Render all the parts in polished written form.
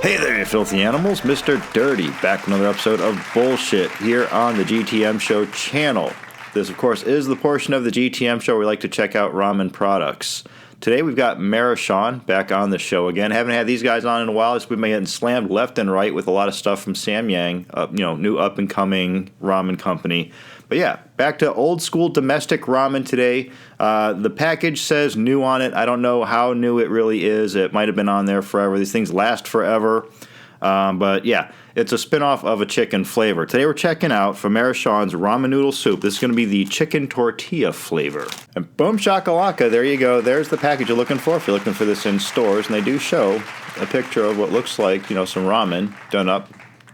Hey there, you filthy animals. Mr. Dirty, back with another episode of Bullshit here on the GTM Show channel. This, of course, is the portion of the GTM Show where we like to check out ramen products. Today we've got Maruchan back on the show again. Haven't had these guys on in a while. We've been getting slammed left and right with a lot of stuff from Shenyang, new up-and-coming ramen company. But yeah, back to old school domestic ramen today. The package says new on it. I don't know how new it really is. It might have been on there forever. These things last forever. But yeah, it's a spinoff of a chicken flavor. Today we're checking out from Maruchan's ramen noodle soup. This is going to be the chicken tortilla flavor. And boom shakalaka, there you go. There's the package you're looking for if you're looking for this in stores. And they do show a picture of what looks like, some ramen done up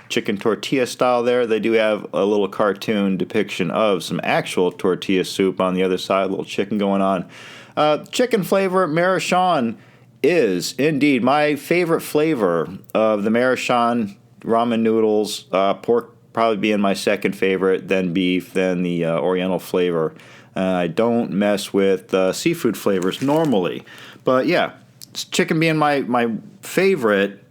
chicken tortilla style there. They do have a little cartoon depiction of some actual tortilla soup on the other side, a little chicken going on. Chicken flavor, Maruchan is indeed my favorite flavor of the Maruchan ramen noodles. Pork probably being my second favorite, then beef, then the oriental flavor. I don't mess with seafood flavors normally. But yeah, chicken being my favorite.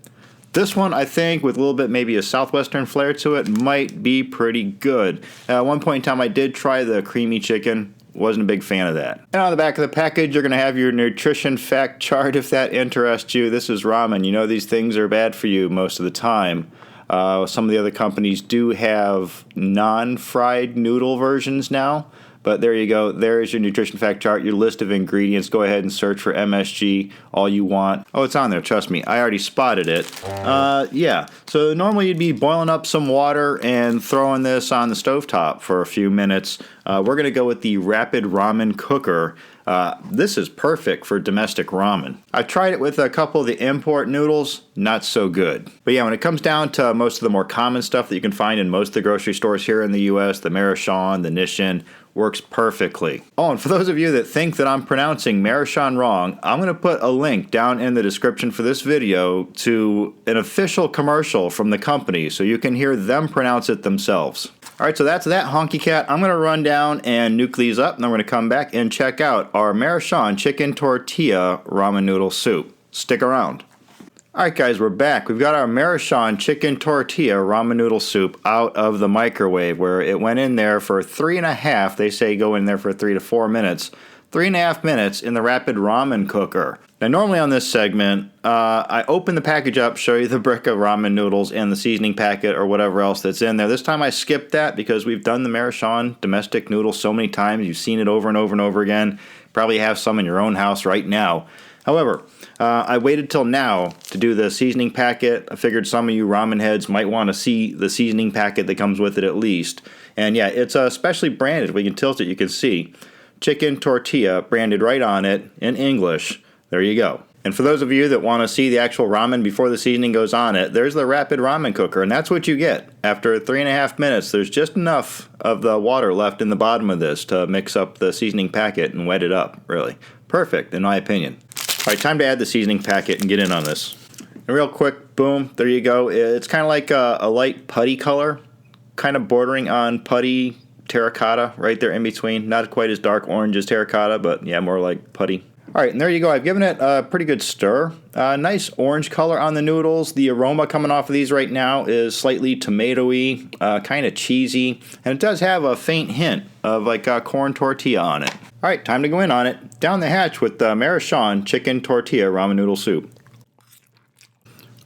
This one, I think, with a little bit maybe a southwestern flair to it, might be pretty good. At one point in time, I did try the creamy chicken. Wasn't a big fan of that. And on the back of the package, you're going to have your nutrition fact chart if that interests you. This is ramen. You know these things are bad for you most of the time. Some of the other companies do have non-fried noodle versions now. But there you go. There is your nutrition fact chart, your list of ingredients. Go ahead and search for MSG all you want. Oh, it's on there. Trust me. I already spotted it. Yeah. So normally you'd be boiling up some water and throwing this on the stovetop for a few minutes. We're going to go with the Rapid Ramen Cooker. This is perfect for domestic ramen. I tried it with a couple of the import noodles, not so good. But yeah, when it comes down to most of the more common stuff that you can find in most of the grocery stores here in the U.S., the Maruchan, the Nissin, works perfectly. Oh, and for those of you that think that I'm pronouncing Maruchan wrong, I'm going to put a link down in the description for this video to an official commercial from the company so you can hear them pronounce it themselves. All right, so that's that honky cat. I'm going to run down and nuke these up, and then we're going to come back and check out our Maruchan chicken tortilla ramen noodle soup. Stick around. All right, guys, we're back. We've got our Maruchan chicken tortilla ramen noodle soup out of the microwave where it went in there for 3.5. They say go in there for 3 to 4 minutes. 3.5 minutes in the Rapid Ramen Cooker. Now, normally on this segment, I open the package up, show you the brick of ramen noodles and the seasoning packet or whatever else that's in there. This time I skipped that because we've done the Maruchan domestic noodles so many times. You've seen it over and over and over again. Probably have some in your own house right now. However, I waited till now to do the seasoning packet. I figured some of you ramen heads might want to see the seasoning packet that comes with it at least. And yeah, it's specially branded. We can tilt it, you can see. Chicken tortilla branded right on it in English. There you go. And for those of you that want to see the actual ramen before the seasoning goes on it, there's the Rapid Ramen Cooker, and that's what you get. After 3.5 minutes, there's just enough of the water left in the bottom of this to mix up the seasoning packet and wet it up, really. Perfect, in my opinion. All right, time to add the seasoning packet and get in on this. And real quick, boom, there you go. It's kind of like a light putty color, kind of bordering on putty terracotta right there in between. Not quite as dark orange as terracotta, but yeah, more like putty. All right, and there you go. I've given it a pretty good stir. Nice orange color on the noodles. The aroma coming off of these right now is slightly tomatoey, kind of cheesy, and it does have a faint hint of like corn tortilla on it. All right, time to go in on it. Down the hatch with the Maruchan chicken tortilla ramen noodle soup.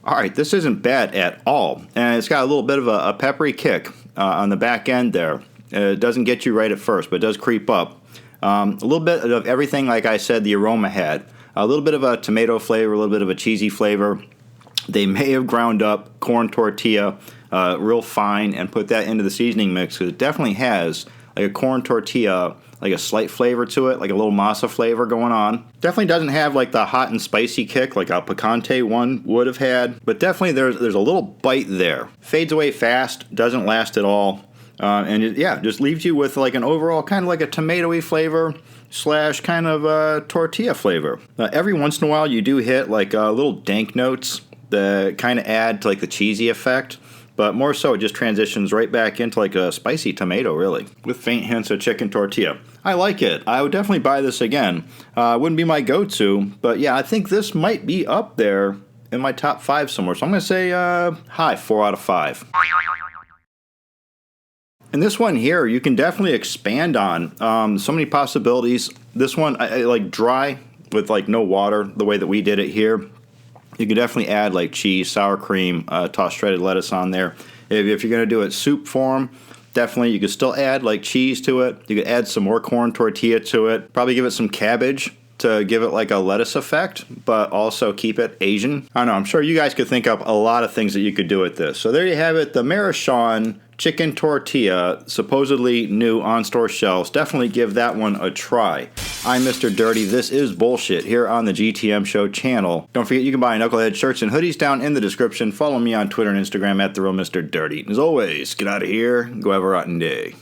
All right, this isn't bad at all, and it's got a little bit of a peppery kick on the back end there. It doesn't get you right at first, but it does creep up. A little bit of everything, like I said, the aroma had. A little bit of a tomato flavor, a little bit of a cheesy flavor. They may have ground up corn tortilla real fine and put that into the seasoning mix because it definitely has like a corn tortilla, like a slight flavor to it, like a little masa flavor going on. Definitely doesn't have like the hot and spicy kick like a picante one would have had, but definitely there's a little bite there. Fades away fast, doesn't last at all. And it, yeah, just leaves you with like an overall kind of like a tomatoey flavor / kind of tortilla flavor. Every once in a while you do hit like little dank notes that kind of add to like the cheesy effect, but more so it just transitions right back into like a spicy tomato really, with faint hints of chicken tortilla. I like it. I would definitely buy this again. Wouldn't be my go-to, but yeah, I think this might be up there in my top 5 somewhere. So I'm going to say high, 4 out of 5. And this one here, you can definitely expand on. So many possibilities. This one, I like dry with like no water, the way that we did it here. You can definitely add like cheese, sour cream, toss shredded lettuce on there. If you're going to do it soup form, definitely you could still add like cheese to it. You could add some more corn tortilla to it. Probably give it some cabbage to give it like a lettuce effect, but also keep it Asian. I don't know, I'm sure you guys could think up a lot of things that you could do with this. So there you have it, the Maruchan chicken tortilla, supposedly new on store shelves. Definitely give that one a try. I'm Mr. Dirty. This is Bullshit here on the GTM Show channel. Don't forget you can buy Knucklehead shirts and hoodies down in the description. Follow me on Twitter and Instagram at TheRealMrDirty. As always, get out of here. Go have a rotten day.